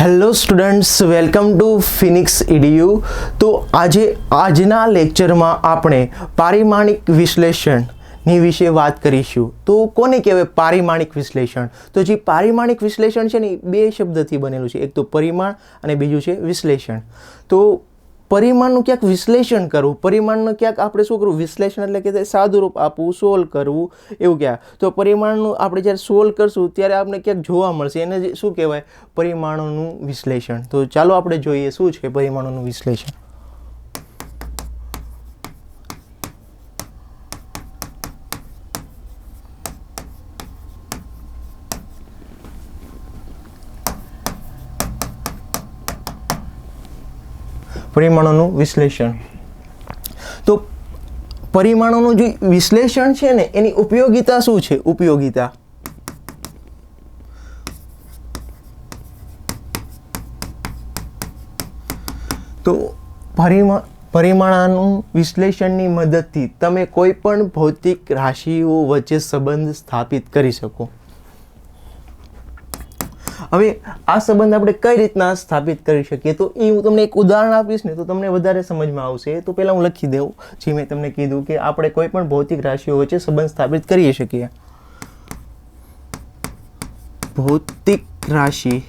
Hello students, welcome to Phoenix EDU. તો આજના લેક્ચરમાં આપણે પારિમાણિક વિશ્લેષણની વિશે વાત કરીશું. તો કોને કહેવાય પારિમાણિક વિશ્લેષણ? તો જે પારિમાણિક વિશ્લેષણ છે ને બે શબ્દથી બનેલું છે, એક તો પરિમાણ અને બીજું છે વિશ્લેષણ. તો પરિમાણનું ક્યાંક વિશ્લેષણ કરવું, પરિમાણનું ક્યાંક આપણે શું કરવું, વિશ્લેષણ એટલે કે સાદું રૂપ આપવું, સોલ્વ કરવું, એવું ક્યાં. તો પરિમાણનું આપણે જ્યારે સોલ્વ કરશું ત્યારે આપણે ક્યાંક જોવા મળશે, એને શું કહેવાય, પરિમાણોનું વિશ્લેષણ. તો ચાલો આપણે જોઈએ શું છે પરિમાણોનું વિશ્લેષણ. પરિમાણોનું વિશ્લેષણ. તો પરિમાણોનું જે વિશ્લેષણ છે ને એની ઉપયોગિતા શું છે? ઉપયોગિતા તો પરિમાણોનું વિશ્લેષણની મદદથી તમે કોઈ પણ ભૌતિક રાશિઓ વચ્ચે સંબંધ સ્થાપિત કરી શકો. હવે આ સંબંધ આપણે કઈ રીતના સ્થાપિત કરી શકીએ, તો એ હું તમને એક ઉદાહરણ આપીશ ને તો તમને વધારે સમજમાં આવશે. તો પહેલાં હું લખી દઉં જે મેં તમને કીધું કે આપણે કોઈ પણ ભૌતિક રાશિઓ વચ્ચે સંબંધ સ્થાપિત કરી શકીએ. ભૌતિક રાશિઓ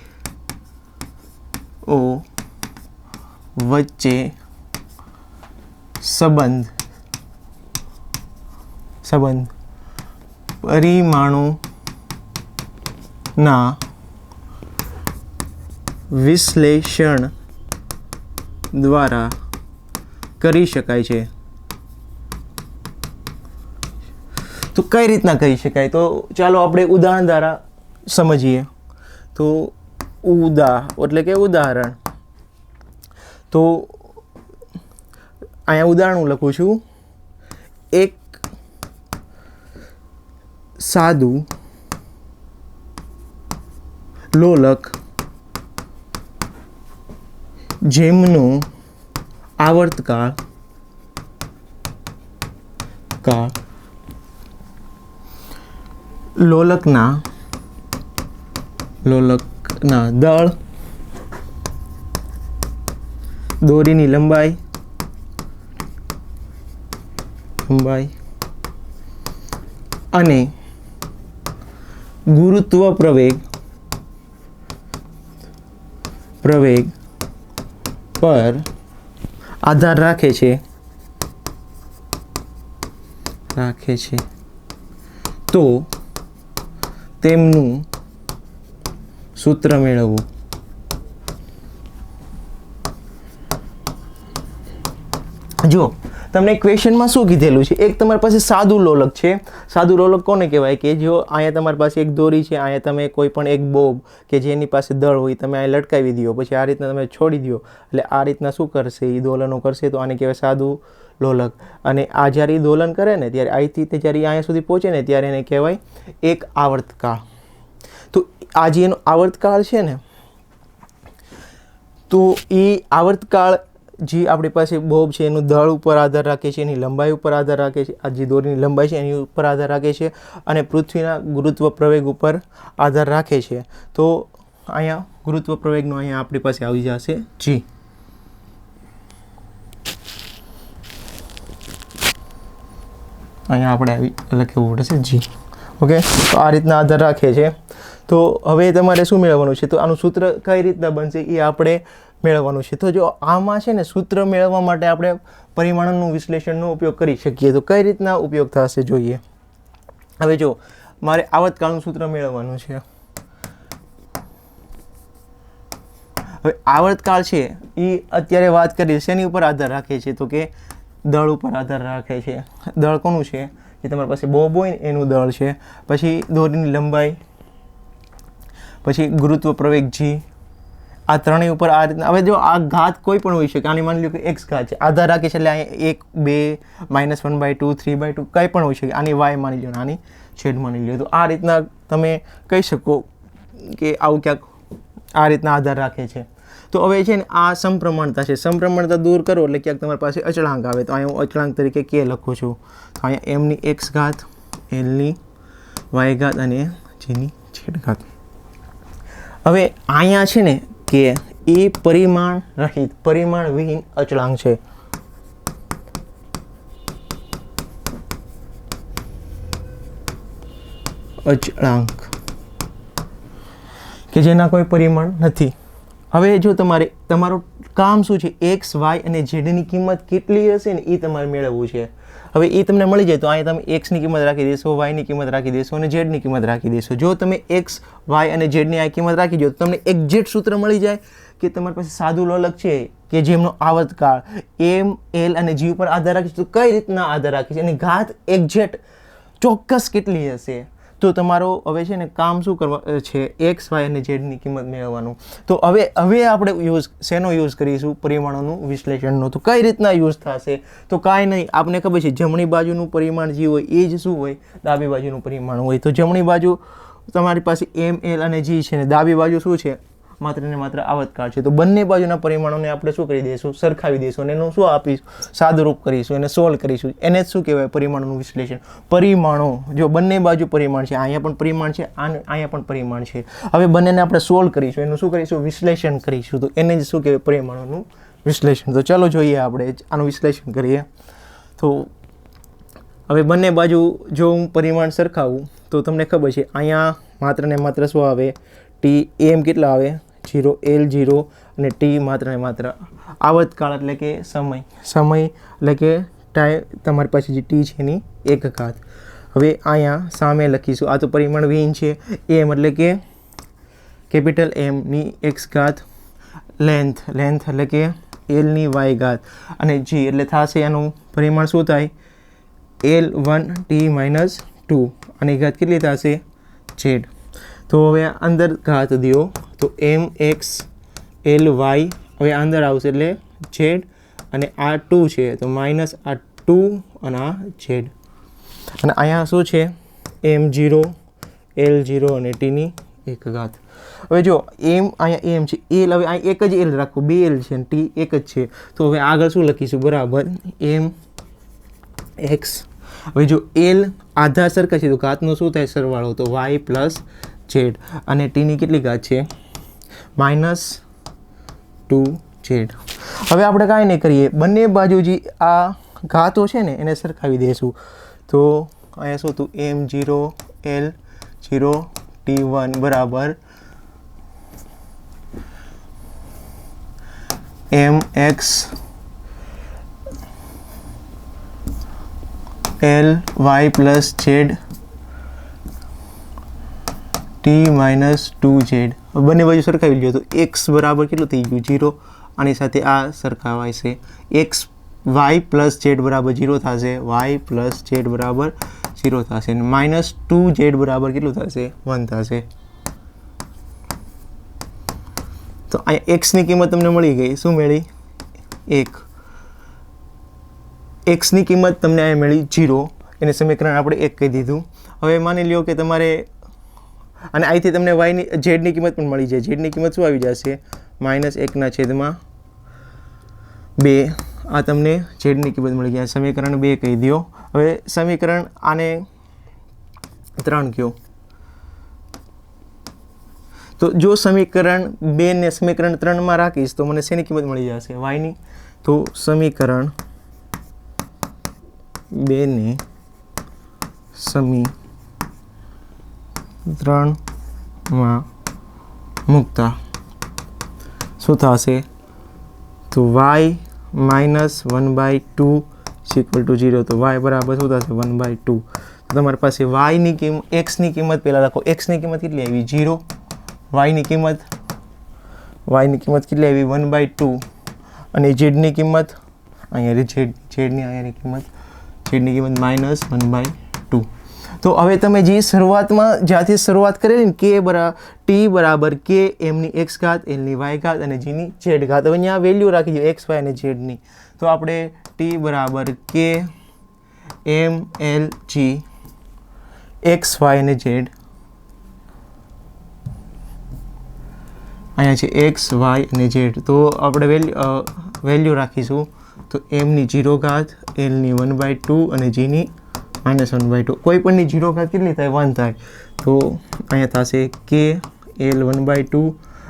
વચ્ચે સંબંધ પરિમાણોના વિશ્લેષણ દ્વારા કરી શકાય છે. તો કઈ રીતના કરી શકાય, તો ચાલો આપણે ઉદાહરણ દ્વારા સમજીએ. તો એટલે કે ઉદાહરણ. તો અહીંયા ઉદાહરણ હું લખું છું. એક સાદું લોલક જેમનો આવર્તકાળ લોલકના દળ, દોરીની લંબાઈ અને ગુરુત્વ પ્રવેગ પર આધાર રાખે છે. તો તેમનું સૂત્ર મેળવવું. જો તમને ક્વેશ્ચનમાં શું કીધેલું છે, એક તમારી પાસે સાદું લોલક છે. સાદું લોલક કોને કહેવાય કે જો અહીંયા તમારી પાસે એક દોરી છે, અહીંયા તમે કોઈ પણ એક બોબ કે જેની પાસે દળ હોય તમે અહીં લટકાવી દો, પછી આ રીતના તમે છોડી દો એટલે આ રીતના શું કરશે, એ દોલનો કરશે. તો આને કહેવાય સાદું લોલક. અને આ જ્યારે દોલન કરે ને ત્યારે અહીંથી તે જ્યારે અહીંયા સુધી પહોંચે ને ત્યારે એને કહેવાય એક આવર્તકાળ. તો આ જે એનો આવર્તકાળ છે ને, તો એ આવર્તકાળ જે આપણી પાસે બોબ છે એનું દળ ઉપર આધાર રાખે છે, એની લંબાઈ ઉપર આધાર રાખે છે, આ જે દોરીની લંબાઈ છે એની ઉપર આધાર રાખે છે, અને પૃથ્વીના ગુરુત્વ પ્રવેગ ઉપર આધાર રાખે છે. તો અહીંયા ગુરુત્વ પ્રવેગનું અહીંયા આપણી પાસે આવી જશે G. અહીંયા આપણે લખવું પડશે G. ઓકે, તો આ રીતના આધાર રાખે છે. તો હવે તમારે શું મેળવવાનું છે, તો આનું સૂત્ર કઈ રીતના બનશે એ આપણે મેળવવાનું છે. તો જો આમાં છે ને સૂત્ર મેળવવા માટે આપણે પરિમાણોનું વિશ્લેષણનો ઉપયોગ કરી શકીએ. તો કઈ રીતના ઉપયોગ થશે જોઈએ. હવે જો મારે આવર્તકાળનું સૂત્ર મેળવવાનું છે. હવે આવર્તકાળ છે એ અત્યારે વાત કરીએ શેની ઉપર આધાર રાખે છે, તો કે દળ ઉપર આધાર રાખે છે. દળ કોનું છે, જે તમારી પાસે બોબ હોય ને એનું દળ છે. પછી દોરીની લંબાઈ, પછી ગુરુત્વ પ્રવેગ G, આ ત્રણેય ઉપર આ રીતના. હવે જો આ ઘાત કોઈ પણ હોઈ શકે, આની માની લો કે x ઘાત છે, આધાર રાખે છે એટલે અહીંયા 1, 2, -1/2, 3/2 કંઈ પણ હોઈ શકે. આની y માની લો, આની z માની લો. તો આ રીતના તમે કહી શકો કે આવું ક્યાંક આ રીતના આધાર રાખે છે. તો હવે છે ને આ સમપ્રમાણતા છે, સમપ્રમાણતા દૂર કરો એટલે ક્યાંક તમારી પાસે અચળાંક આવે. તો અહીંયા હું અચળાંક તરીકે k લખું છું. તો અહીંયા m ની x ઘાત, l ની y ઘાત અને g ની z ઘાત. હવે અહીંયા છે ને કે એ પરિમાણ રહિત પરિમાણ વિહીન અચળાંક છે. અચળાંક કે જેના કોઈ પરિમાણ નથી. હવે જો તમારું કામ શું છે, એક્સ વાય અને ઝેડની કિંમત કેટલી હશે ને એ તમારે મેળવવું છે. હવે એ તમને મળી જાય તો અહીંયા તમે એક્સની કિંમત રાખી દેશો, વાયની કિંમત રાખી દેશો અને ઝેડની કિંમત રાખી દેશો. જો તમે એક્સ વાય અને ઝેડની આ કિંમત રાખી દો તો તમને એક્ઝેક્ટ સૂત્ર મળી જાય કે તમારી પાસે સાદું લોલક છે કે જેમનો આવર્તકાળ એમ એલ અને જી ઉપર આધાર રાખે છે. તો કઈ રીતના આધાર રાખે છે અને ઘાત એક્ઝેક્ટ ચોક્કસ કેટલી હશે. તો તમારો હવે છે ને કામ શું કરવા છે, એક્સ વાય અને ઝેડની કિંમત મેળવવાનું. તો હવે આપણે શેનો યુઝ કરીશું, પરિમાણોનું વિશ્લેષણનો. તો કઈ રીતના યુઝ થશે, તો કાંઈ નહીં, આપને ખબર છે જમણી બાજુનું પરિમાણ જે હોય એ જ શું હોય, ડાબી બાજુનું પરિમાણ હોય. તો જમણી બાજુ તમારી પાસે એમ એલ અને જી છે ને ડાબી બાજુ શું છે, માત્ર ને માત્ર આવર્તકાળ છે. તો બંને બાજુના પરિમાણોને આપણે શું કરી દઈશું, સરખાવી દઈશું અને એનું શું આપીશું, સાદુરૂપ કરીશું, એને સોલ્વ કરીશું. એને જ શું કહેવાય, પરિમાણોનું વિશ્લેષણ. પરિમાણો જો બંને બાજુ પરિમાણ છે, અહીંયા પણ પરિમાણ છે, અહીંયા પણ પરિમાણ છે. હવે બંનેને આપણે સોલ્વ કરીશું, એનું શું કરીશું, વિશ્લેષણ કરીશું. તો એને જ શું કહેવાય, પરિમાણોનું વિશ્લેષણ. તો ચાલો જોઈએ આપણે આનું વિશ્લેષણ કરીએ. તો હવે બંને બાજુ જો હું પરિમાણ સરખાવું તો તમને ખબર છે અહીંયા માત્ર ને માત્ર શું આવે, ટી એમ કેટલા આવે 0, એલ 0 અને ટી માત્ર ને માત્ર આવર્તકાળ એટલે કે સમય એટલે કે ટાઈમ, તમારી પાસે જે ટી છે એની એક ઘાત. હવે અહીંયા સામે લખીશું, આ તો પરિમાણ વિહીન છે. એમ એટલે કે કેપિટલ એમની એક્સ ઘાત, લેન્થ એટલે કે એલની વાય ઘાત અને જી એટલે થશે એનું પરિમાણ શું થાય, L1 ટી -2 અને ઘાત કેટલી થશે, ઝેડ. તો હવે અંદર ઘાત દો તો એમ એક્સ એલ વાય હવે અંદર આવશે એટલે ઝેડ અને આ 2 છે તો માઇનસ આ 2 અને આ ઝેડ. અને અહીંયા શું છે, M0 L0 અને ટીની એક ઘાત. હવે જો એમ અહીંયા એમ છે, એલ હવે અહીં એક જ એલ રાખો, 2 એલ છે અને ટી એક જ છે. તો હવે આગળ શું લખીશું, બરાબર એમ એક્સ. હવે જો એલ આધાર સરખા છે તો ઘાતનો શું થાય, સરવાળો, તો વાય પ્લસ ઝેડ અને ટીની કેટલી ઘાત છે, -2 ઝેડ. હવે આપણે કાંઈ નહીં કરીએ, બંને બાજુ જે આ ઘાતો છે ને એને સરખાવી દઈશું. તો અહીંયા શું હતું, M0 L0 T1 બરાબર MX LY plus Z T-2Z. બંને બાજુ સરખાવી લ્યો તો x બરાબર કેટલું થઈ ગયું, 0. આની સાથે આ સરખાવાય છે, x y પ્લસ ઝેડ બરાબર 0 થશે, y પ્લસ ઝેડ બરાબર 0 થશે અને -2z બરાબર કેટલું થશે, 1 થશે. તો અહીંયા એક્સની કિંમત તમને મળી ગઈ, શું મળી, 1. એક્સની કિંમત તમને અહીંયા મળી 0, એને સમીકરણ આપણે 1 કહી દીધું. હવે માની લ્યો કે તમારે અને અહીંથી તમને વાયની ઝેડની કિંમત પણ મળી જાય. ઝેડની કિંમત શું આવી જશે, -1/2. આ તમને ઝેડની કિંમત મળી ગયા, સમીકરણ 2 કહી દો. હવે સમીકરણ આને 3 કહો. તો જો સમીકરણ 2 ને સમીકરણ 3માં રાખીશ તો મને શેની કિંમત મળી જશે, વાયની. તો સમીકરણ 2 ને સમીકરણમાં મૂકતા શું થશે, તો y -1/2 = 0. તો y બરાબર શું થશે, 1/2. તો તમારી પાસે yની કિંમત, એક્સની કિંમત પહેલાં લખો, એક્સની કિંમત કેટલી આવી, 0. yની કિંમત કેટલી આવી, 1/2 અને ઝેડની કિંમત અહીંયા ઝેડની અહીંયાની કિંમત -1/2. તો હવે તમે જે શરૂઆતમાં જ્યાંથી શરૂઆત કરેલી ને ટી બરાબર કે એમની એક્સ ઘાત, એલની વાય ઘાત અને જીની ઝેડ ઘાત. હવે અહીંયા વેલ્યુ રાખી દો એક્સ વાય અને ઝેડની. તો આપણે ટી બરાબર કે એમ એલ જી એક્સ વાય અને ઝેડ, અહીંયા છે એક્સ વાય અને ઝેડ. તો આપણે વેલ્યુ રાખીશું તો એમની 0 ઘાત, એલની 1/2 અને જીની -1/2. કોઈ પણની 0 ઘાત કેટલી થાય, 1 થાય. તો અહીંયા થશે કે એલ 1/2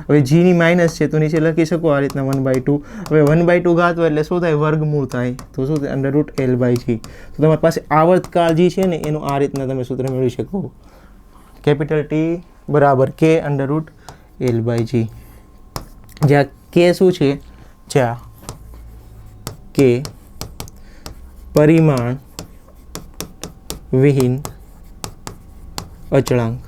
હવે જીની માઇનસ છે તો નીચે લખી શકો આ રીતના 1/2. હવે 1/2 ઘાત હોય એટલે શું થાય? વર્ગમૂળ થાય. તો શું થાય? √L/G. તો તમારી પાસે આવર્તકાળ જે છે ને એનું આ રીતના તમે સૂત્ર મેળવી શકો. કેપિટલ T બરાબર K √L/G. જ્યાં K શું છે? જ્યાં K પરિમાણ વિહીન અચળાંક.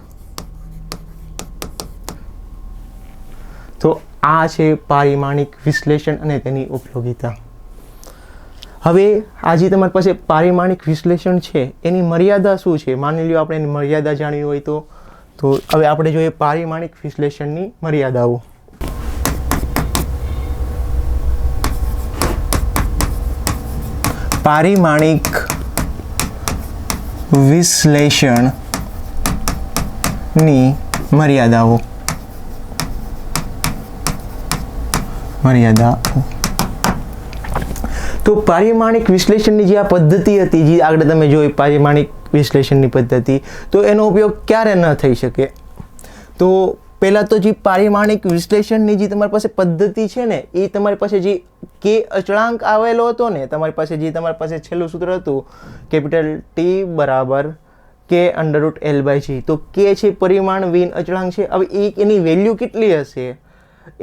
તો આ છે પારિમાણિક વિશ્લેષણ અને તેની ઉપયોગિતા. હવે આ જે તમારી પાસે પારિમાણિક વિશ્લેષણ છે એની મર્યાદા શું છે? માની લો આપણે એની મર્યાદા જાણવી હોય તો હવે આપણે જોઈએ પારિમાણિક વિશ્લેષણની મર્યાદાઓ. પારિમાણિક વિશ્લેષણની મર્યાદાઓ. તો પારિમાણિક વિશ્લેષણની જે આ પદ્ધતિ હતી, જે આગળ તમે જોઈ પારિમાણિક વિશ્લેષણની પદ્ધતિ, તો એનો ઉપયોગ ક્યારે ન થઈ શકે? તો પહેલાં તો જે પારિમાણિક વિશ્લેષણની જે તમારી પાસે પદ્ધતિ છે ને એ તમારી પાસે જે K અચળાંક આવેલો હતો ને, તમારી પાસે છેલ્લું સૂત્ર હતું કેપિટલ T બરાબર K √L/G. તો K છે પરિમાણ વિહીન અચળાંક છે. હવે એની વેલ્યુ કેટલી હશે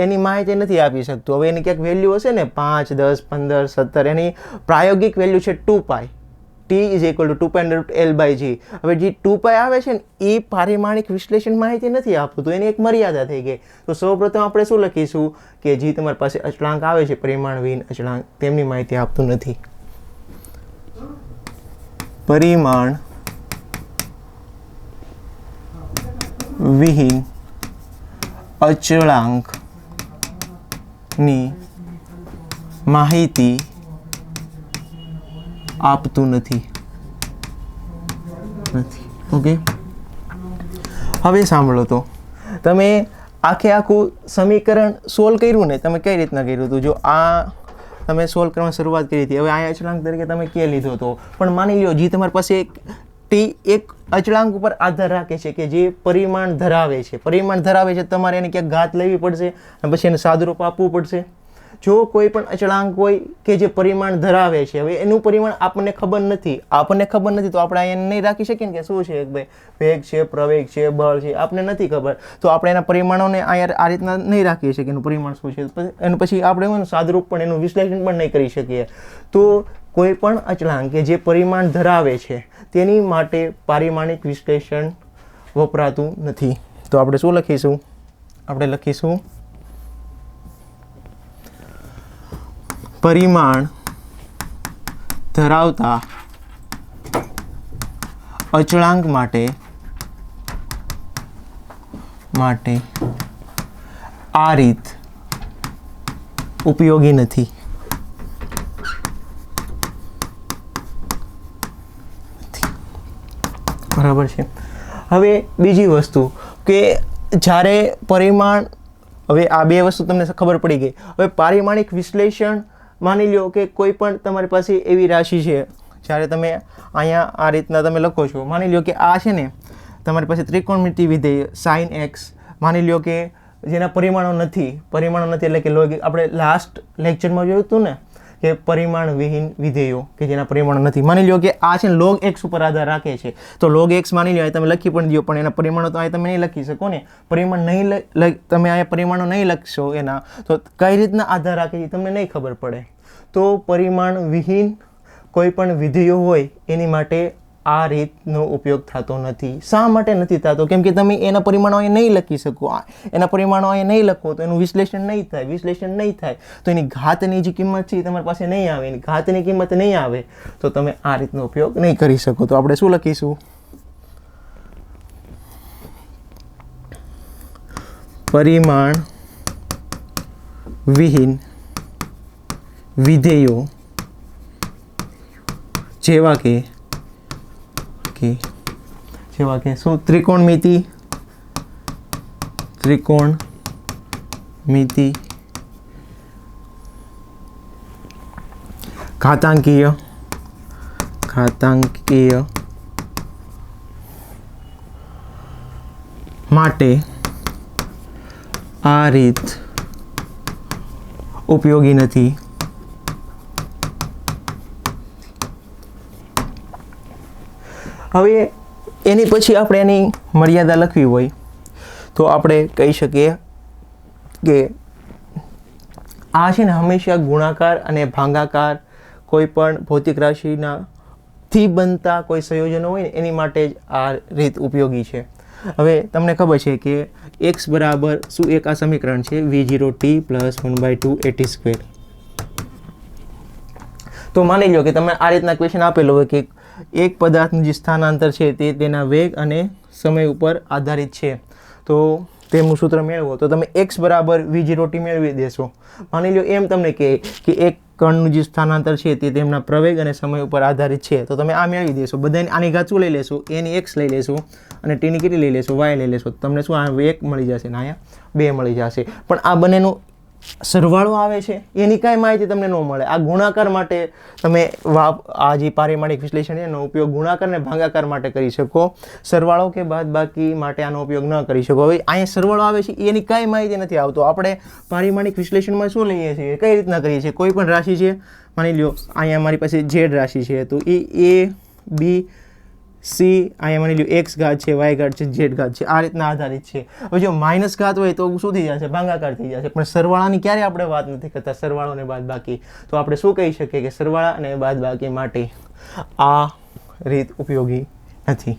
એની માહિતી નથી આપી શકતો. હવે એની ક્યાંક વેલ્યુ હશે ને 5, 10, 15, 17. એની પ્રાયોગિક વેલ્યુ છે 2π. T = 2π √L/G. હવે જે 2π આવે છે ને એ પારિમાણિક વિશ્લેષણ માહિતી નથી આપતું. તો એની એક મર્યાદા થઈ ગઈ. તો સૌપ્રથમ આપણે શું લખીશું કે જે તમારી પાસે અચળાંક આવે છે પરિમાણ વિહીન અચળાંક તેમની માહિતી આપતું નથી. પરિમાણ વિહીન અચળાંક ની માહિતી આપતું નથી. ઓકે, હવે સાંભળો. તો તમે આખું સમીકરણ સોલ્વ કર્યું ને, તમે કઈ રીતના કર્યું હતું? જો આ તમે સોલ્વ કરવાની શરૂઆત કરી હતી. હવે આ અચળાંક તરીકે તમે કે લીધો હતો, પણ માની લો જે તમારી પાસે એક અચળાંક ઉપર આધાર રાખે છે કે જે પરિમાણ ધરાવે છે. તમારે એને ક્યાંક ઘાત લેવી પડશે અને પછી એને સાદુરૂપ આપવું પડશે. જો કોઈ પણ અચળાંક હોય કે જે પરિમાણ ધરાવે છે, હવે એનું પરિમાણ આપણને ખબર નથી તો આપણે એને નહીં રાખી શકીએ ને કે શું છે? ભાઈ વેગ છે, પ્રવેગ છે, બળ છે, આપણને નથી ખબર. તો આપણે એના પરિમાણોને આ રીતના નહીં રાખી શકીએ એનું પરિમાણ શું છે. અને પછી આપણે સાદુરૂપ પણ એનું વિશ્લેષણ પણ નહીં કરી શકીએ. તો કોઈ પણ અચળાંક કે જે પરિમાણ ધરાવે છે તેની માટે પારિમાણિક વિશ્લેષણ વપરાતું નથી. તો આપણે શું લખીશું? આપણે લખીશું પરિમાણ ધરાવતા અચળાંક માટે આ રીત ઉપયોગી નથી. બરાબર છે. હવે બીજી વસ્તુ કે જ્યારે પરિમાણ, હવે આ બે વસ્તુ તમને ખબર પડી ગઈ. હવે પારિમાણિક વિશ્લેષણ, માની લો કે કોઈ પણ તમારી પાસે એવી રાશિ છે, જ્યારે તમે અહીંયા આ રીતના તમે લખો છો, માની લો કે આ છે ને તમારી પાસે ત્રિકોણમિતિ વિધેય sin x, માની લો કે જેના પરિમાણો નથી એટલે કે આપણે લાસ્ટ લેક્ચરમાં જોયું હતું ને કે પરિમાણ વિહીન વિધેયો કે જેના પરિમાણો નથી. માની લો કે આ છે log x ઉપર આધાર રાખે છે. તો log x માની લો તમે લખી પણ દો, પણ એના પરિમાણો તો તમે નહીં લખી શકો ને. પરિમાણ નહીં તમે અહીંયા પરિમાણો નહીં લખશો એના, તો કઈ રીતના આધાર રાખે છે તમને નહીં ખબર પડે. તો પરિમાણ વિહીન કોઈ પણ વિધેયો હોય એની માટે આ રીતનો ઉપયોગ થતો નથી. શા માટે નથી થતો? કેમ કે તમે એના પરિમાણો અહીં નહીં લખી શકો. એના પરિમાણો અહીં નહીં લખો તો એનું વિશ્લેષણ નહીં થાય. તો એની ઘાતની જે કિંમત છે એ તમારી પાસે નહીં આવે. એની ઘાતની કિંમત નહીં આવે તો તમે આ રીતનો ઉપયોગ નહીં કરી શકો. તો આપણે શું લખીશું? પરિમાણ વિહીન વિધેયો જેવા કે શું? ત્રિકોણમિતિ, ઘાતાંકીય માટે આ રીત ઉપયોગી નથી. હવે એની પછી આપણે એની મર્યાદા લખવી હોય તો આપણે કહી શકીએ કે આ છે ને હંમેશા ગુણાકાર અને ભાગાકાર કોઈ પણ ભૌતિક રાશિના થી બનતા કોઈ સંયોજનો હોય ને એની માટે જ આ રીત ઉપયોગી છે. હવે તમને ખબર છે કે x બરાબર શું એક આ સમીકરણ છે v0t પ્લસ 1/2 at². તો માની લો કે તમે આ રીતના ક્વેશ્ચન આપેલો હોય કે એક પદાર્થનું જે સ્થાનાંતર છે તે તેના વેગ અને સમય ઉપર આધારિત છે, તો તેમનું સૂત્ર મેળવો તો તમે x બરાબર v0t મેળવી દેશો. માની લો એમ તમને કહે કે એક કણનું જે સ્થાનાંતર છે તે તેમના પ્રવેગ અને સમય ઉપર આધારિત છે, તો તમે આ મેળવી દેશો. બધાને આની ઘાત શું લઈ લેશો? એની x લઈ લેશો અને ટીની કેટલી લઈ લેશો? y લઈ લેશો. તમને શું આ 1 મળી જશે ને અહીંયા 2 મળી જશે. પણ આ બંનેનો સરવાળો આવે છે એની કાંઈ માહિતી તમને ન મળે. આ ગુણાકાર માટે તમે આ જે પારિમાણિક વિશ્લેષણ છે એનો ઉપયોગ ગુણાકાર અને ભાગાકાર માટે કરી શકો, સરવાળો કે બાદબાકી માટે આનો ઉપયોગ ન કરી શકો. હવે અહીંયા સરવાળો આવે છે એની કાંઈ માહિતી નથી આવતો. આપણે પારિમાણિક વિશ્લેષણમાં શું લઈએ છીએ, કઈ રીતના કરીએ છીએ? કોઈ પણ રાશિ છે, માની લો અહીંયા મારી પાસે z રાશિ છે, તો એ a b c અહીંયા માની લો x ઘાત છે, y ઘાત છે, z ઘાત છે, આ રીતના આધારિત છે. હવે જો માઇનસ ઘાત હોય તો શું થઈ જશે? ભાગાકાર થઈ જશે. પણ સરવાળાની ક્યારે આપણે વાત નથી કરતા, સરવાળો અને બાદબાકી. તો આપણે શું કહી શકીએ કે સરવાળા અને બાદબાકી માટે આ રીત ઉપયોગી નથી.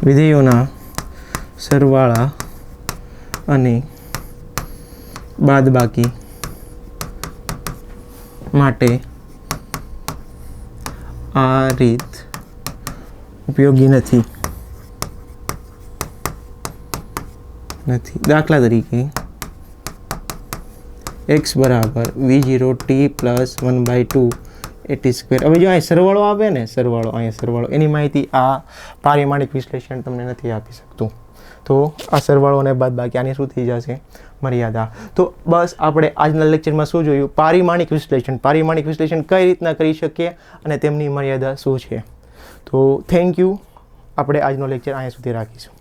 વિધેયોના સરવાળા અને બાદબાકી માટે આ રીત ઉપયોગી નથી. દાખલા તરીકે x બરાબર v0t પ્લસ 1/2 at². હવે જો અહીં સરવાળો આવે ને, અહીંયા સરવાળો, એની માહિતી આ પારિમાણિક વિશ્લેષણ તમને નથી આપી શકતું. તો આ સરવાળો અને બાદબાકી આની શું થઈ જશે? મર્યાદા. તો બસ આપણે આજના લેક્ચરમાં શું જોયું? પારિમાણિક વિશ્લેષણ. પારિમાણિક વિશ્લેષણ કઈ રીતના કરી શકીએ અને તેમની મર્યાદા શું છે. તો થેન્ક યુ. આપણે આજનો લેક્ચર અહીંયા સુધી રાખીશું.